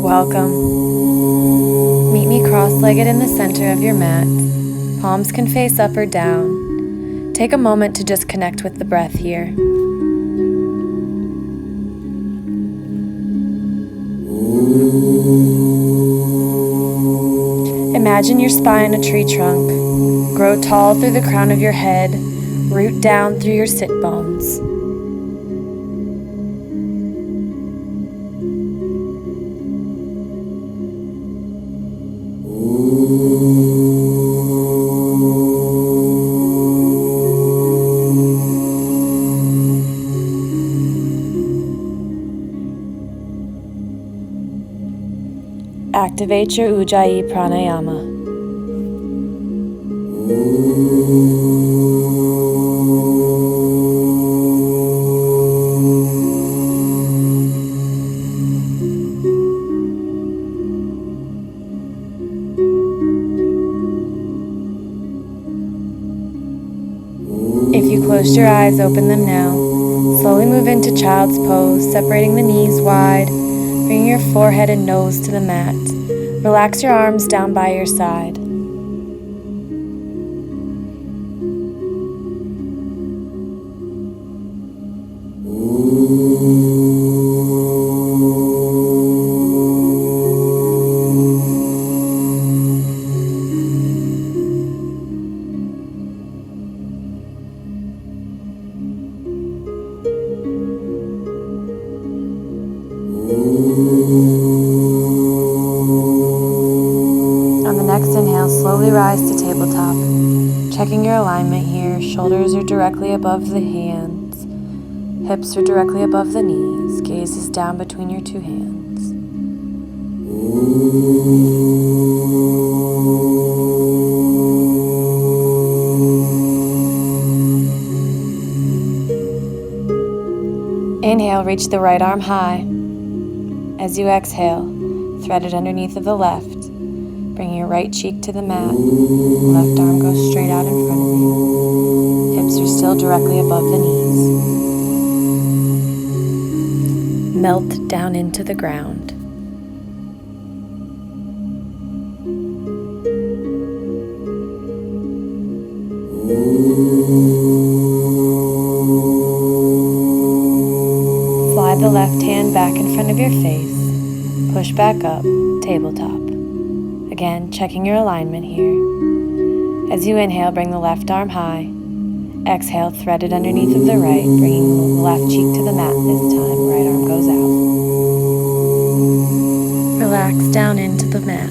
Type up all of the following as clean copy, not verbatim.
welcome. Meet me cross-legged in the center of your mat. Palms can face up or down. Take a moment to just connect with the breath here. Imagine your spine a tree trunk. Grow tall through the crown of your head. Root down through your sit bones. Activate your Ujjayi Pranayama. If you closed your eyes, open them now. Slowly move into child's pose, separating the knees wide, bringing your forehead and nose to the mat. Relax your arms down by your side. On the next inhale, slowly rise to tabletop. Checking your alignment here, shoulders are directly above the hands, hips are directly above the knees, gaze is down between your two hands. Inhale, reach the right arm high. As you exhale, thread it underneath of the left. Bring your right cheek to the mat. Left arm goes straight out in front of you. Hips are still directly above the knees. Melt down into the ground. Slide the left hand back in front of your face. Push back up, tabletop. Again, checking your alignment here. As you inhale, bring the left arm high. Exhale, thread it underneath of the right, bringing the left cheek to the mat this time. Right arm goes out. Relax down into the mat.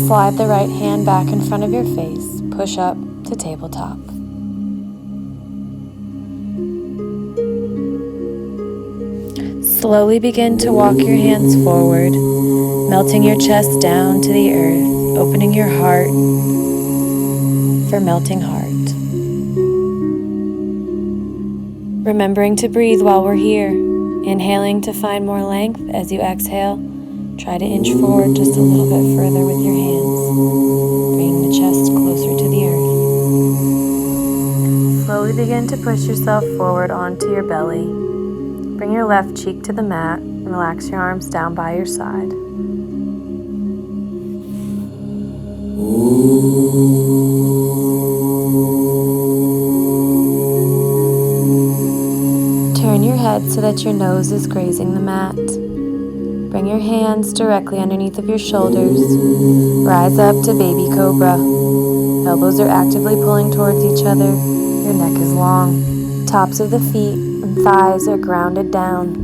Slide the right hand back in front of your face. Push up to tabletop. Slowly begin to walk your hands forward, melting your chest down to the earth, opening your heart for melting heart. Remembering to breathe while we're here, inhaling to find more length. As you exhale, try to inch forward just a little bit further with your hands, bringing the chest closer to the earth. Slowly begin to push yourself forward onto your belly. Bring your left cheek to the mat and relax your arms down by your side. Turn your head so that your nose is grazing the mat. Bring your hands directly underneath of your shoulders. Rise up to baby cobra. Elbows are actively pulling towards each other. Your neck is long. Tops of the feet and thighs are grounded down.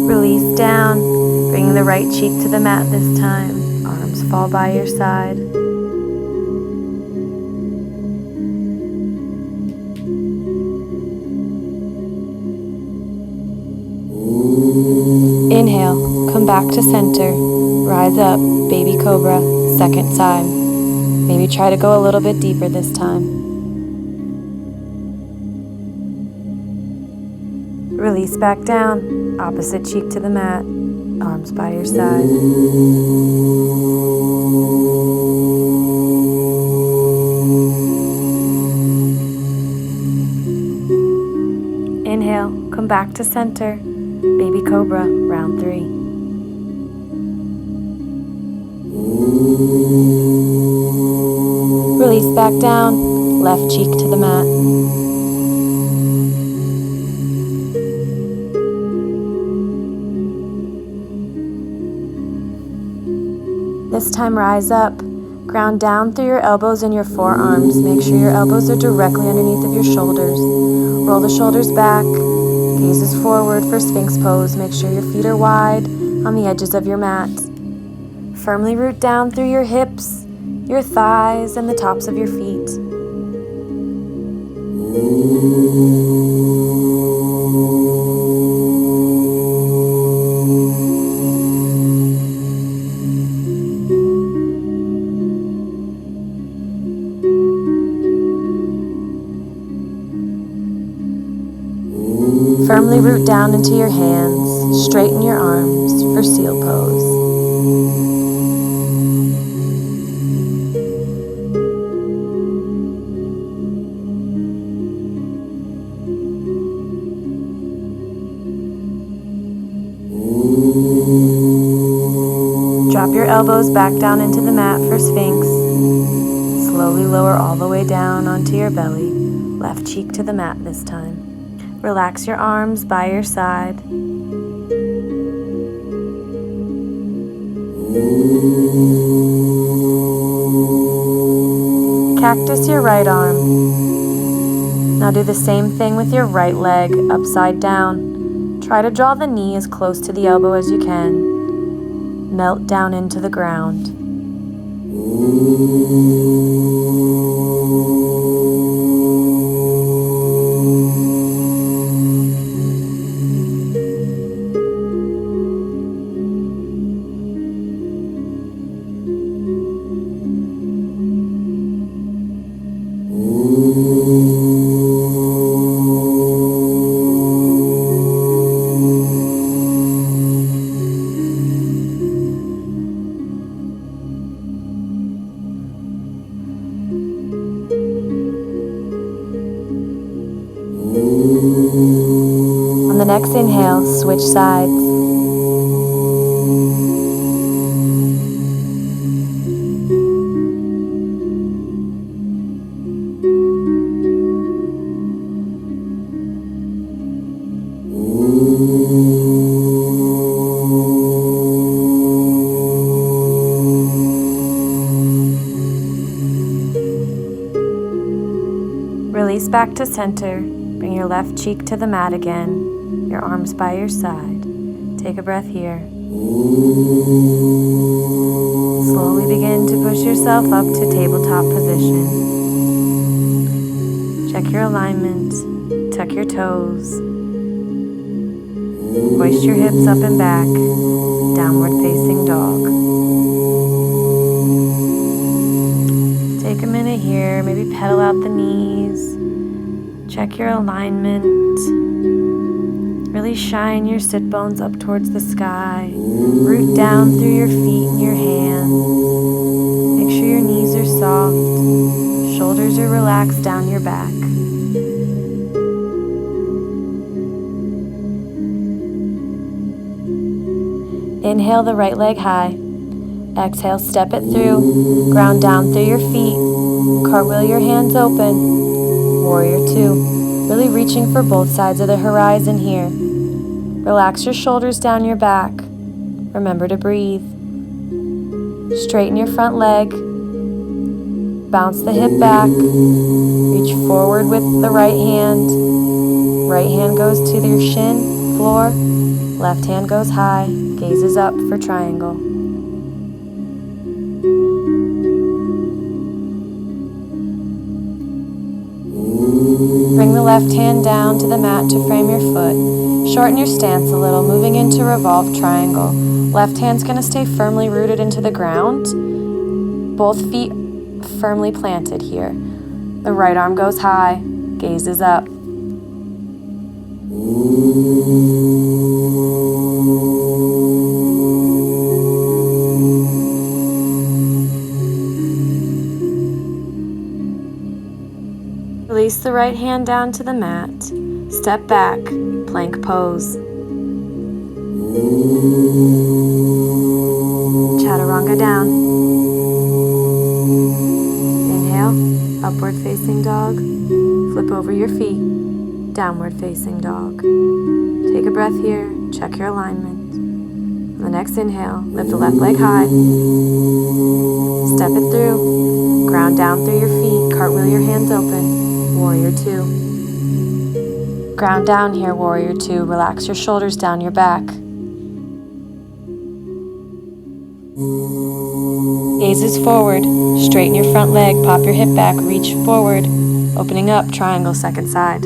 Release down, bringing the right cheek to the mat this time. Arms fall by your side. Inhale, come back to center. Rise up, baby cobra, second time. Maybe try to go a little bit deeper this time. Release back down, opposite cheek to the mat, arms by your side. Inhale, come back to center, baby cobra, round 3. Release back down, left cheek to the mat. This time rise up, ground down through your elbows and your forearms. Make sure your elbows are directly underneath of your shoulders. Roll the shoulders back, gazes forward for Sphinx pose. Make sure your feet are wide on the edges of your mat. Firmly root down through your hips, your thighs, and the tops of your feet. Firmly root down into your hands, straighten your arms for seal pose. Drop your elbows back down into the mat for Sphinx. Slowly lower all the way down onto your belly, left cheek to the mat this time. Relax your arms by your side. Cactus your right arm. Now do the same thing with your right leg, upside down. Try to draw the knee as close to the elbow as you can. Melt down into the ground. On the next inhale, switch sides. Release back to center. Bring your left cheek to the mat again, your arms by your side. Take a breath here. Slowly begin to push yourself up to tabletop position. Check your alignment, tuck your toes. Hoist your hips up and back, downward facing dog. Take a minute here, maybe pedal out the knees. Check your alignment. Really shine your sit bones up towards the sky. Root down through your feet and your hands. Make sure your knees are soft. Shoulders are relaxed down your back. Inhale the right leg high. Exhale, step it through. Ground down through your feet. Cartwheel your hands open. Warrior 2, really reaching for both sides of the horizon here. Relax your shoulders down your back. Remember to breathe. Straighten your front leg. Bounce the hip back. Reach forward with the right hand. Right hand goes to your shin, floor. Left hand goes high, gazes up for triangle. Bring the left hand down to the mat to frame your foot. Shorten your stance a little, moving into revolved triangle. Left hand's going to stay firmly rooted into the ground. Both feet feet firmly planted here. The right arm goes high, gaze is up. Release the right hand down to the mat. Step back, plank pose. Chaturanga down. Inhale, upward facing dog. Flip over your feet, downward facing dog. Take a breath here, check your alignment. On the next inhale, lift the left leg high. Step it through, ground down through your feet, cartwheel your hands open, warrior two. Ground down here, warrior two, relax your shoulders down your back. Gazes forward, straighten your front leg, pop your hip back, reach forward, opening up, triangle second side.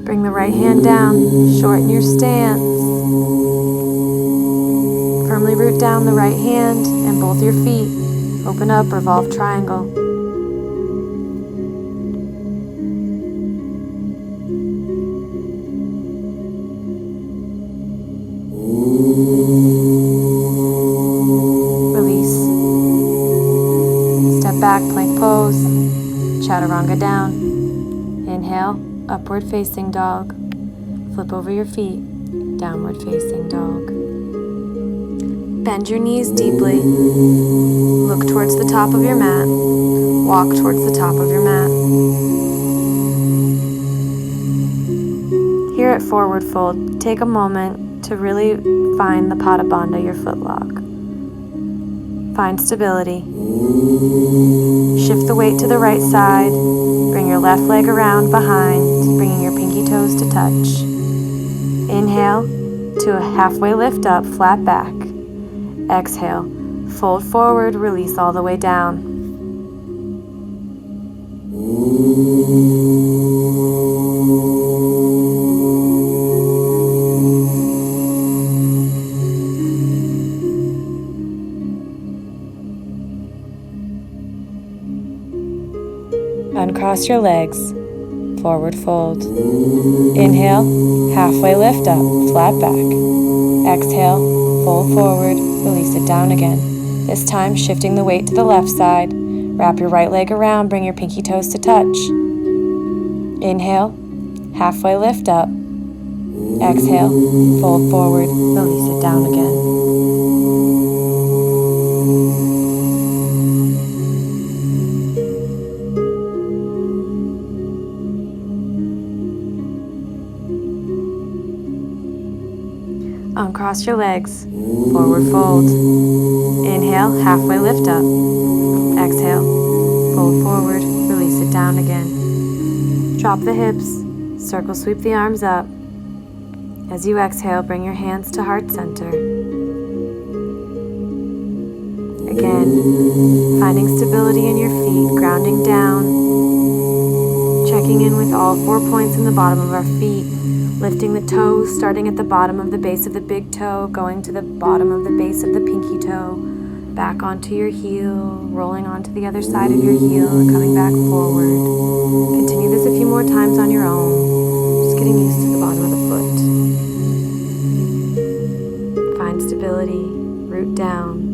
Bring the right hand down, shorten your stance. Firmly root down the right hand and both your feet. Open up, revolve triangle. Release. Step back, plank pose. Chaturanga down. Inhale, upward facing dog. Flip over your feet, downward facing dog. Bend your knees deeply. Look towards the top of your mat. Walk towards the top of your mat. Here at Forward Fold, take a moment to really find the Pada Bandha, your footlock. Find stability. Shift the weight to the right side. Bring your left leg around behind, bringing your pinky toes to touch. Inhale to a halfway lift up, flat back. Exhale, fold forward, release all the way down. Uncross your legs, forward fold. Inhale, halfway lift up, flat back. Exhale, fold forward, release it down again. This time, shifting the weight to the left side. Wrap your right leg around, bring your pinky toes to touch. Inhale, halfway lift up. Exhale, fold forward, release it down again. Uncross your legs, forward fold. Inhale, halfway lift up. Exhale, fold forward, release it down again. Drop the hips, circle sweep the arms up. As you exhale, bring your hands to heart center. Again, finding stability in your feet, grounding down, checking in with all 4 points in the bottom of our feet. Lifting the toes, starting at the bottom of the base of the big toe, going to the bottom of the base of the pinky toe, back onto your heel, rolling onto the other side of your heel, and coming back forward. Continue this a few more times on your own, just getting used to the bottom of the foot. Find stability, root down.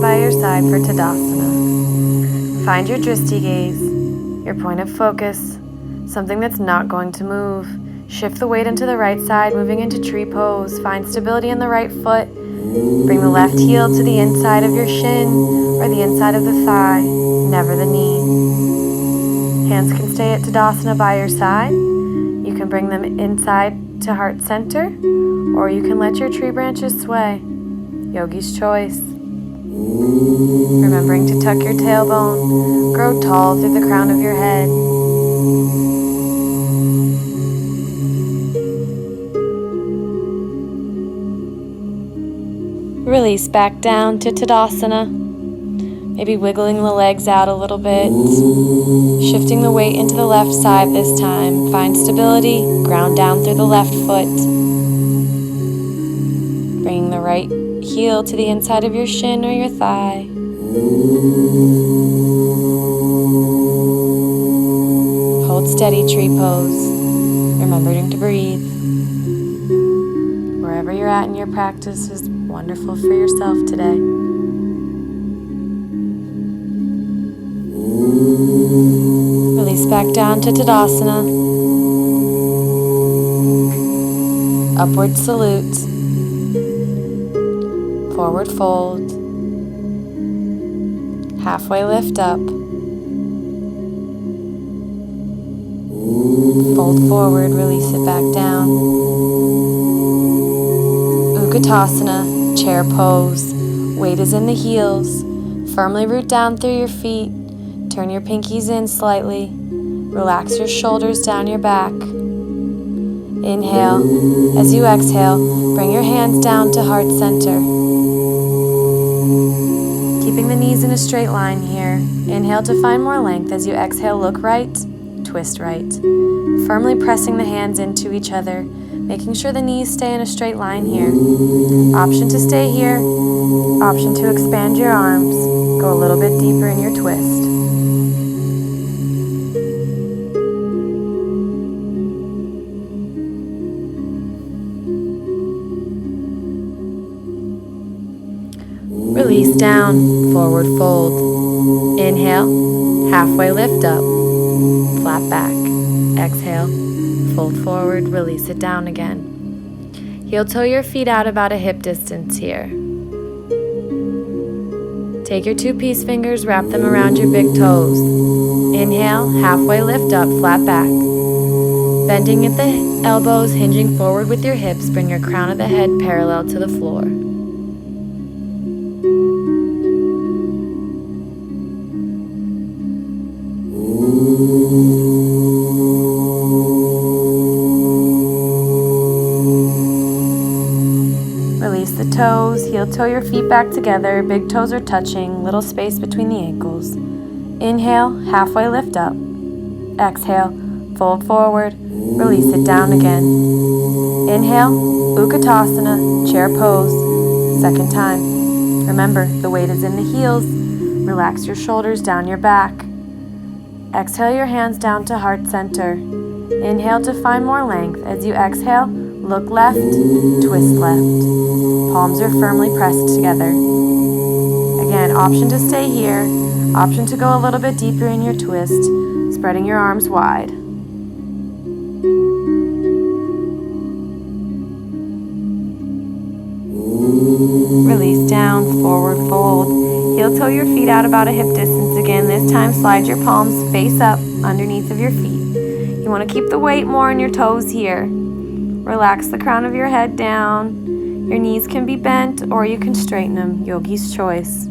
By your side for Tadasana. Find your Drishti gaze, your point of focus, something that's not going to move. Shift the weight into the right side, moving into tree pose. Find stability in the right foot. Bring the left heel to the inside of your shin or the inside of the thigh, never the knee. Hands can stay at Tadasana by your side. You can bring them inside to heart center, or you can let your tree branches sway. Yogi's choice. Remembering to tuck your tailbone, grow tall through the crown of your head. Release back down to Tadasana. Maybe wiggling the legs out a little bit. Shifting the weight into the left side this time. Find stability, ground down through the left foot. Bringing the right heel to the inside of your shin or your thigh. Hold steady, tree pose, remembering to breathe. Wherever you're at in your practice is wonderful for yourself today. Release back down to Tadasana. Upward salute. Forward fold. Halfway lift up. Fold forward, release it back down. Utkatasana, chair pose. Weight is in the heels. Firmly root down through your feet. Turn your pinkies in slightly. Relax your shoulders down your back. Inhale. As you exhale, bring your hands down to heart center. Keeping the knees in a straight line here. Inhale to find more length. As you exhale, look right, twist right. Firmly pressing the hands into each other, making sure the knees stay in a straight line here. Option to stay here. Option to expand your arms. Go a little bit deeper in your twist. Release down, forward fold. Inhale, halfway lift up, flat back. Exhale, fold forward, release it down again. Heel toe your feet out about a hip distance here. Take your two peace fingers, wrap them around your big toes. Inhale, halfway lift up, flat back. Bending at the elbows, hinging forward with your hips, bring your crown of the head parallel to the floor. Release the toes, heel toe your feet back together, big toes are touching, little space between the ankles. Inhale, halfway lift up. Exhale, fold forward, release it down again. Inhale, Utkatasana, chair pose, second time. Remember, the weight is in the heels. Relax your shoulders down your back. Exhale your hands down to heart center. Inhale to find more length. As you exhale, look left, twist left. Palms are firmly pressed together. Again, option to stay here. Option to go a little bit deeper in your twist, spreading your arms wide. Release down, forward fold. Heel toe your feet out about a hip distance again. This time slide your palms face up underneath of your feet. You want to keep the weight more on your toes here. Relax the crown of your head down. Your knees can be bent or you can straighten them, yogi's choice.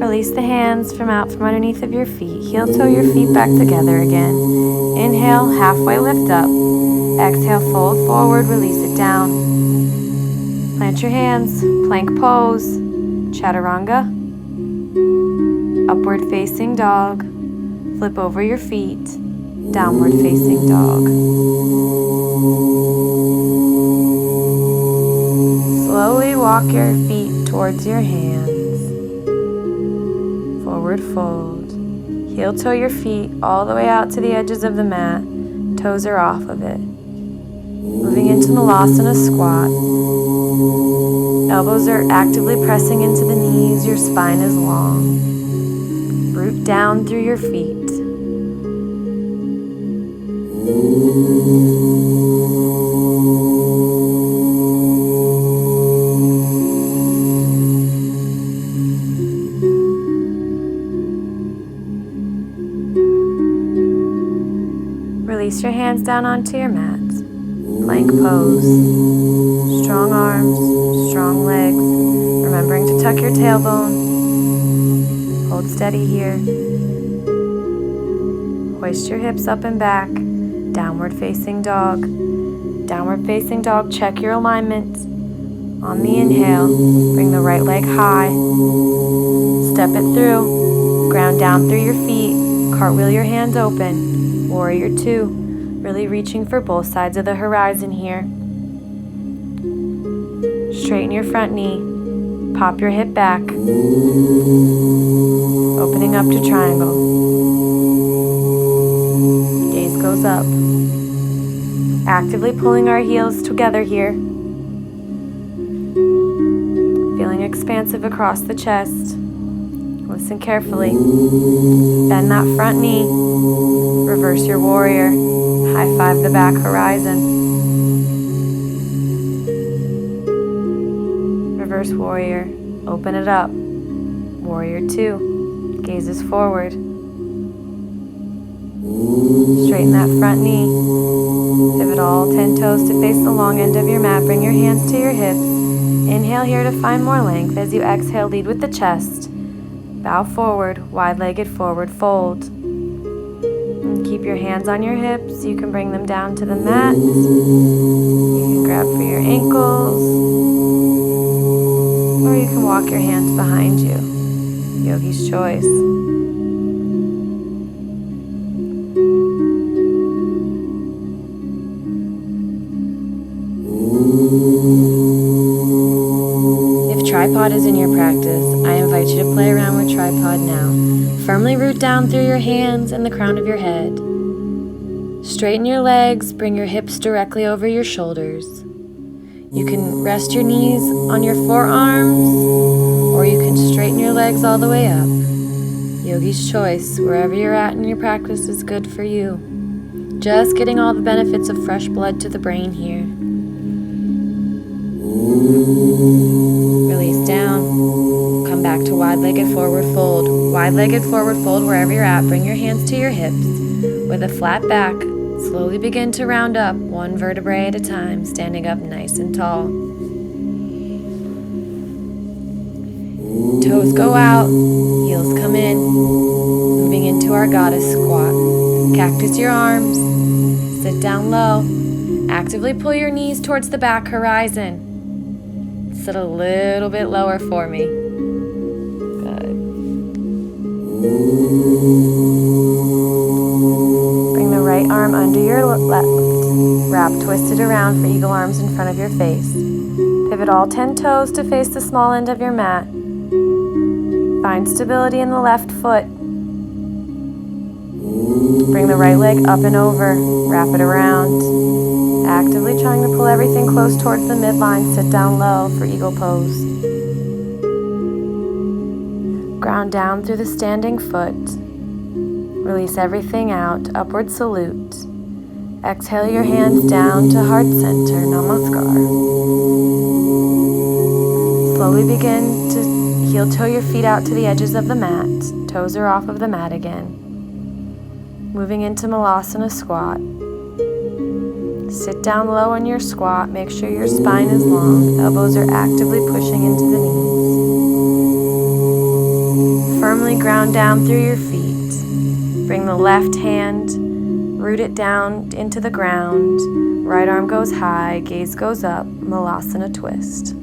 Release the hands from out from underneath of your feet. Heel toe your feet back together again. Inhale, halfway lift up. Exhale, fold forward, release it down. Plant your hands, plank pose, chaturanga. Upward facing dog. Flip over your feet, downward facing dog. Slowly walk your feet towards your hands. Forward fold. Heel toe your feet all the way out to the edges of the mat. Toes are off of it. Moving into Malasana squat. Elbows are actively pressing into the knees. Your spine is long. Root down through your feet. Release your hands down onto your mat. Plank pose. Strong arms, strong legs. Remembering to tuck your tailbone. Hold steady. steady here. Hoist your hips up and back. Downward facing dog. Downward facing dog, check your alignment. On the inhale, bring the right leg high. Step it through. Ground down through your feet. Cartwheel your hands open. Warrior two. Really reaching for both sides of the horizon here. Straighten your front knee. Pop your hip back. Opening up to triangle. Gaze goes up. Actively pulling our heels together here. Feeling expansive across the chest. Listen carefully. Bend that front knee. Reverse your warrior. High five the back horizon. Reverse warrior. Open it up. Warrior two. Gazes forward. Straighten that front knee. Pivot all 10 toes to face the long end of your mat. Bring your hands to your hips. Inhale here to find more length. As you exhale, lead with the chest. Bow forward, wide-legged forward fold. And keep your hands on your hips. You can bring them down to the mat. You can grab for your ankles. Or you can walk your hands behind you. Yogi's choice. If tripod is in your practice, I invite you to play around with tripod now. Firmly root down through your hands and the crown of your head. Straighten your legs, bring your hips directly over your shoulders. You can rest your knees on your forearms, or you can straighten your legs all the way up. Yogi's choice, wherever you're at in your practice is good for you. Just getting all the benefits of fresh blood to the brain here. Release down. Come back to wide-legged forward fold. Wide-legged forward fold wherever you're at. Bring your hands to your hips. With a flat back, slowly begin to round up one vertebrae at a time, standing up nice and tall. Toes go out, heels come in. Moving into our goddess squat. Cactus your arms. Sit down low. Actively pull your knees towards the back horizon. Sit a little bit lower for me. Good. Bring the right arm under your left. Wrap twisted around for eagle arms in front of your face. Pivot all 10 toes to face the small end of your mat. Find stability in the left foot. Bring the right leg up and over. Wrap it around. Actively trying to pull everything close towards the midline. Sit down low for eagle pose. Ground down through the standing foot. Release everything out. Upward salute. Exhale your hands down to heart center. Namaskar. Slowly begin to heel toe your feet out to the edges of the mat. Toes are off of the mat again. Moving into Malasana squat. Sit down low on your squat. Make sure your spine is long. Elbows are actively pushing into the knees. Firmly ground down through your feet. Bring the left hand, root it down into the ground. Right arm goes high, gaze goes up. Malasana twist.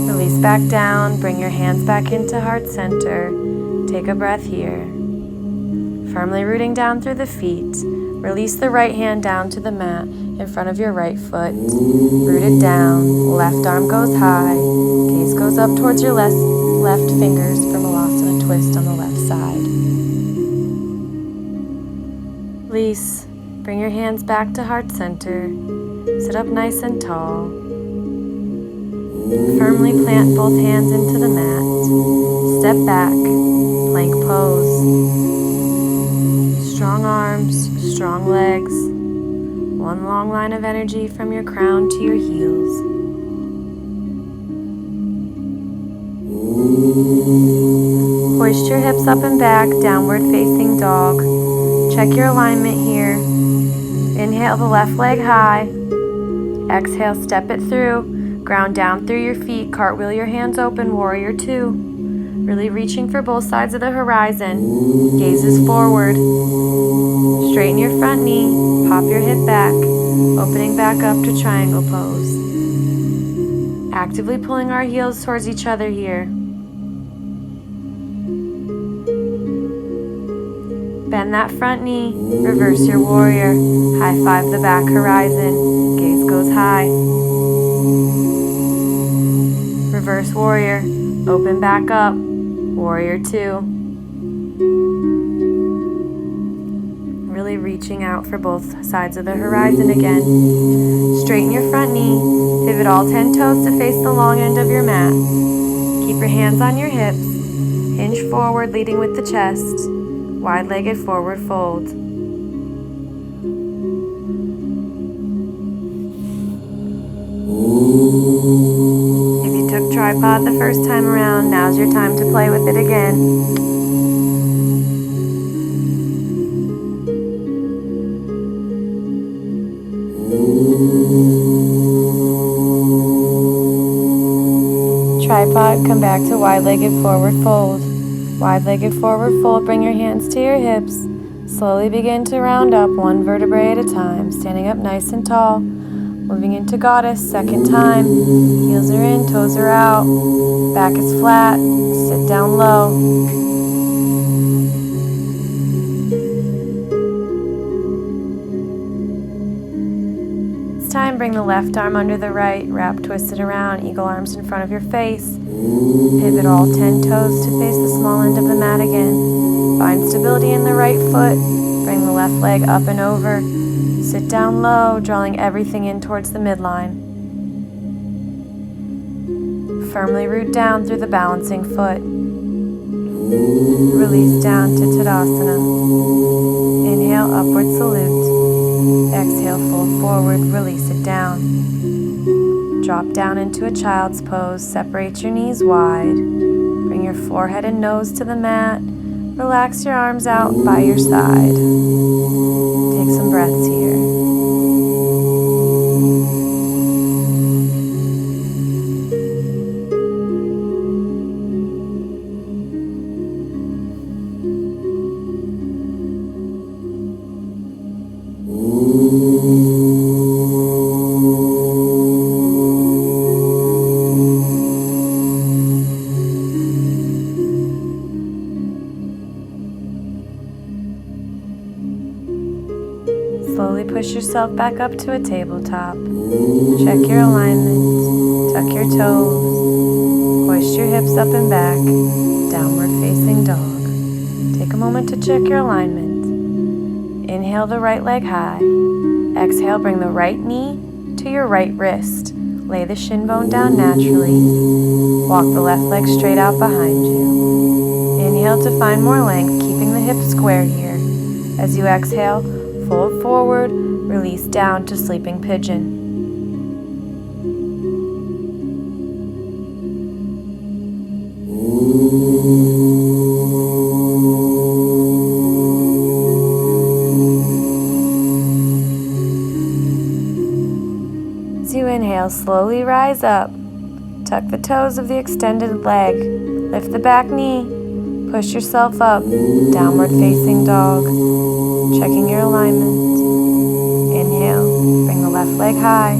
Release back down. Bring your hands back into heart center. Take a breath here. Firmly rooting down through the feet. Release the right hand down to the mat in front of your right foot. Root it down. Left arm goes high. Gaze goes up towards your left fingers for Malasana twist on the left side. Release. Bring your hands back to heart center. Sit up nice and tall. Firmly plant both hands into the mat. Step back. Plank pose. Strong arms, strong legs. One long line of energy from your crown to your heels. Hoist your hips up and back, downward facing dog. Check your alignment here. Inhale the left leg high. Exhale, step it through. Ground down through your feet. Cartwheel your hands open, warrior two. Really reaching for both sides of the horizon. Gazes forward. Straighten your front knee. Pop your hip back. Opening back up to triangle pose. Actively pulling our heels towards each other here. Bend that front knee, reverse your warrior, high five the back horizon, gaze goes high. Reverse warrior, open back up, warrior two. Really reaching out for both sides of the horizon again. Straighten your front knee, pivot all 10 toes to face the long end of your mat. Keep your hands on your hips, hinge forward leading with the chest. Wide-legged forward fold. If you took tripod the first time around, now's your time to play with it again. Tripod, come back to wide-legged forward fold. Wide-legged forward fold, bring your hands to your hips. Slowly begin to round up one vertebrae at a time, standing up nice and tall. Moving into goddess, second time. Heels are in, toes are out. Back is flat, sit down low. It's time, bring the left arm under the right, wrap twisted around, eagle arms in front of your face. Pivot all 10 toes to face the small end of the mat again. Find stability in the right foot. Bring the left leg up and over. Sit down low, drawing everything in towards the midline. Firmly root down through the balancing foot. Release down to Tadasana. Inhale, upward salute. Exhale, fold forward, release it down. Drop down into a child's pose, separate your knees wide. Bring your forehead and nose to the mat. Relax your arms out by your side. Take some breaths here. Slowly push yourself back up to a tabletop. Check your alignment, tuck your toes, hoist your hips up and back, downward facing dog. Take a moment to check your alignment. Inhale the right leg high. Exhale, bring the right knee to your right wrist. Lay the shin bone down naturally. Walk the left leg straight out behind you. Inhale to find more length, keeping the hips square here. As you exhale, fold forward, release down to sleeping pigeon. As you inhale, slowly rise up. Tuck the toes of the extended leg. Lift the back knee. Push yourself up, downward facing dog. Checking your alignment. Inhale, bring the left leg high.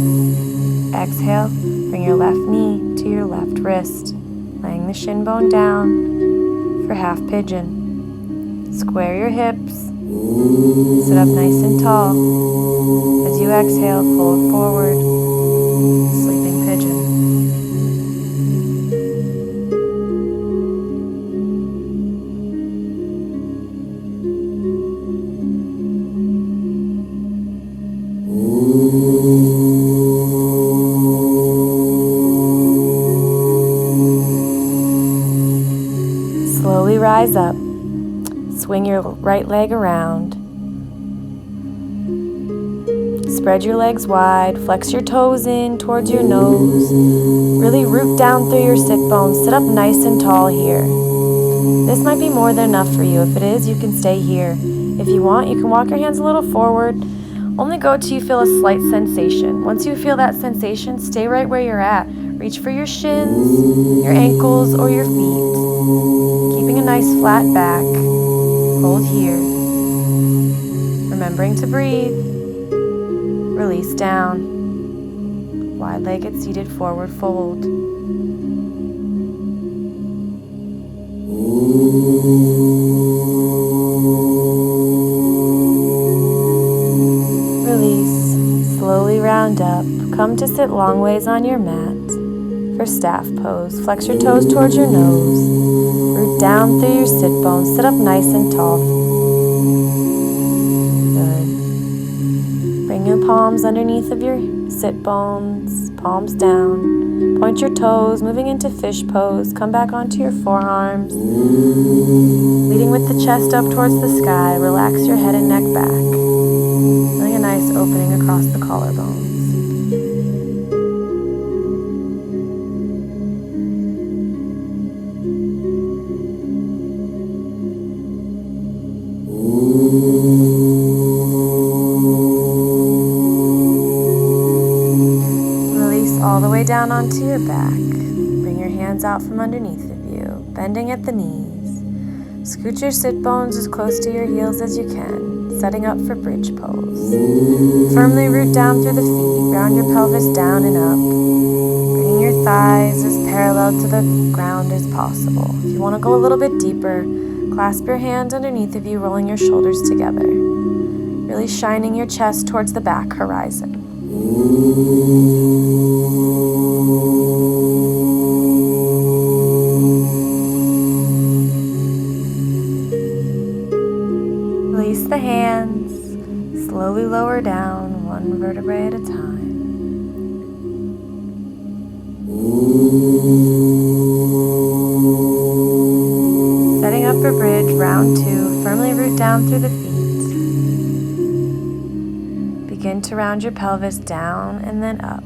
Exhale, bring your left knee to your left wrist, laying the shin bone down for half pigeon. Square your hips. Sit up nice and tall. As you exhale, fold forward, sleeping pigeon. Slowly rise up. Swing your right leg around. Spread your legs wide. Flex your toes in towards your nose. Really root down through your sit bones. Sit up nice and tall here. This might be more than enough for you. If it is, you can stay here. If you want, you can walk your hands a little forward Only go till you feel a slight sensation. Once you feel that sensation, stay right where you're at. Reach for your shins, your ankles, or your feet. Keeping a nice flat back. Hold here. Remembering to breathe. Release down. Wide-legged seated forward fold. Release. Slowly round up. Come to sit long ways on your mat. For staff pose, flex your toes towards your nose. Root down through your sit bones. Sit up nice and tall. Good. Bring your palms underneath of your sit bones, palms down. Point your toes, moving into fish pose. Come back onto your forearms. Leading with the chest up towards the sky. Relax your head and neck back. Feeling a nice opening across the collarbones. All the way down onto your back. Bring your hands out from underneath of you, bending at the knees. Scoot your sit bones as close to your heels as you can, setting up for bridge pose. Firmly root down through the feet, round your pelvis down and up, bringing your thighs as parallel to the ground as possible. If you want to go a little bit deeper, clasp your hands underneath of you, rolling your shoulders together, really shining your chest towards the back horizon. Release the hands, slowly lower down one vertebrae at a time. Setting up for bridge, round 2, firmly root down through the feet. Begin to round your pelvis down and then up.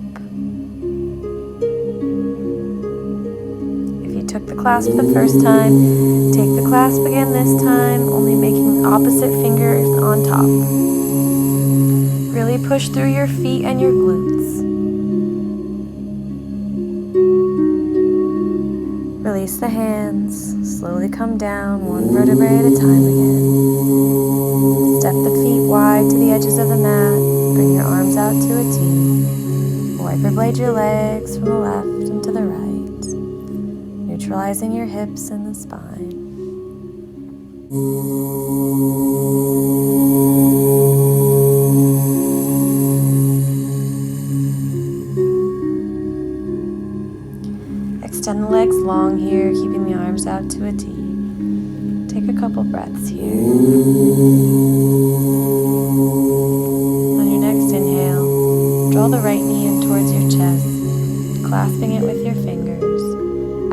If you took the clasp the first time, take the clasp again this time, only making the opposite fingers on top. Really push through your feet and your glutes. Release the hands, slowly come down one vertebrae at a time again. Step the feet wide to the edges of the mat. Bring your arms out to a T. Wiper blade your legs from the left and to the right, neutralizing your hips and the spine. Extend the legs long here, keeping the arms out to a T. Take a couple breaths here. Draw the right knee in towards your chest, clasping it with your fingers,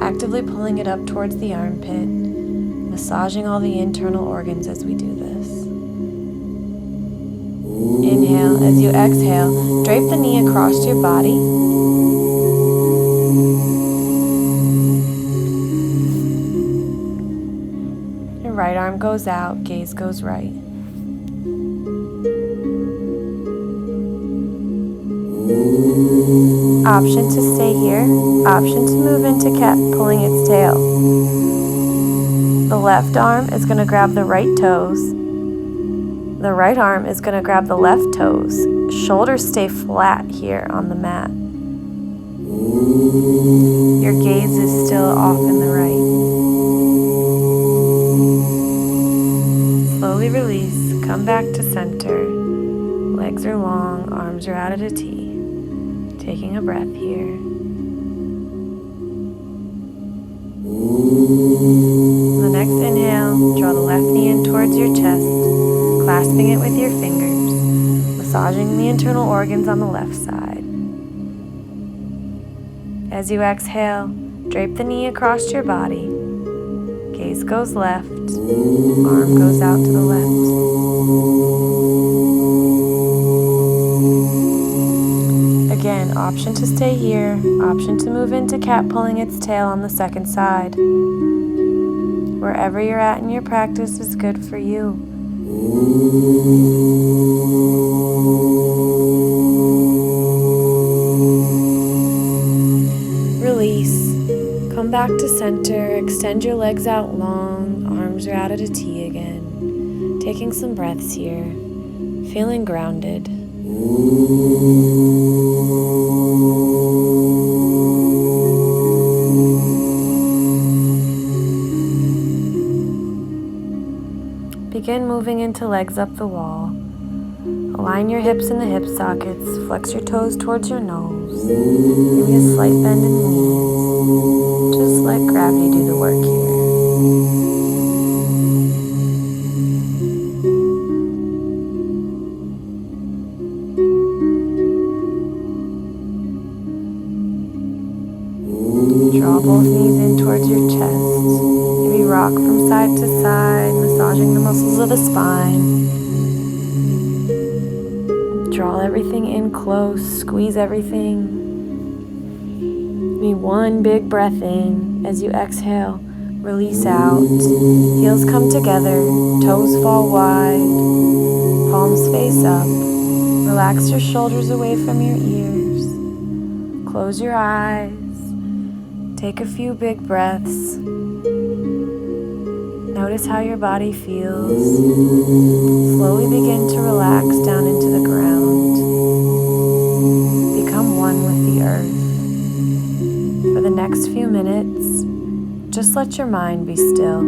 actively pulling it up towards the armpit, massaging all the internal organs as we do this. Inhale. As you exhale, drape the knee across your body. Your right arm goes out, gaze goes right. Option to stay here, option to move into cat, pulling its tail. The left arm is going to grab the right toes. The right arm is going to grab the left toes. Shoulders stay flat here on the mat. Your gaze is still off in the right. Slowly release, come back to center. Legs are long, arms are out at a T. Taking a breath here. The next inhale, draw the left knee in towards your chest, clasping it with your fingers, massaging the internal organs on the left side. As you exhale, drape the knee across your body. Gaze goes left, arm goes out to the left. Again, option to stay here, option to move into cat pulling its tail on the second side. Wherever you're at in your practice is good for you. Release. Come back to center. Extend your legs out long. Arms are out at a T again. Taking some breaths here. Feeling grounded. Begin moving into legs up the wall. Align your hips in the hip sockets. Flex your toes towards your nose. Maybe a slight bend in the knees. Just let gravity do the work here. Draw both knees in towards your chest. Maybe rock from side to side, massaging the muscles of the spine. Draw everything in close, squeeze everything. Maybe one big breath in. As you exhale, release out. Heels come together, toes fall wide, palms face up. Relax your shoulders away from your ears. Close your eyes. Take a few big breaths. Notice how your body feels. Slowly begin to relax down into the ground. Become one with the earth. For the next few minutes, just let your mind be still.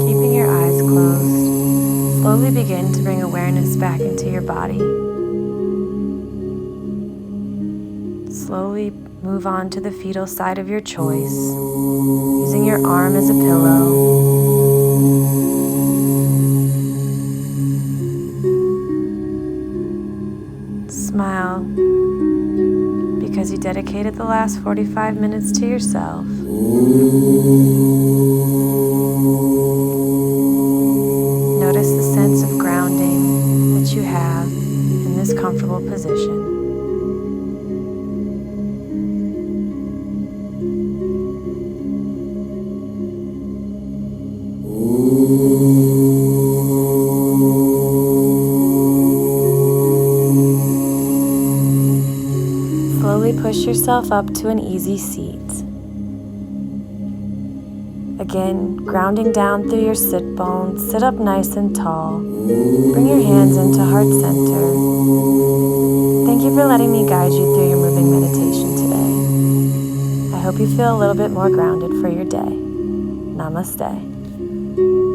Keeping your eyes closed, slowly begin to bring awareness back into your body. Slowly move on to the fetal side of your choice, using your arm as a pillow. Smile because you dedicated the last 45 minutes to yourself. Notice the sense of grounding that you have in this comfortable position. Slowly push yourself up to an easy seat. Again, grounding down through your sit bones, sit up nice and tall. Bring your hands into heart center. Thank you for letting me guide you through your moving meditation today. I hope you feel a little bit more grounded for your day. Namaste.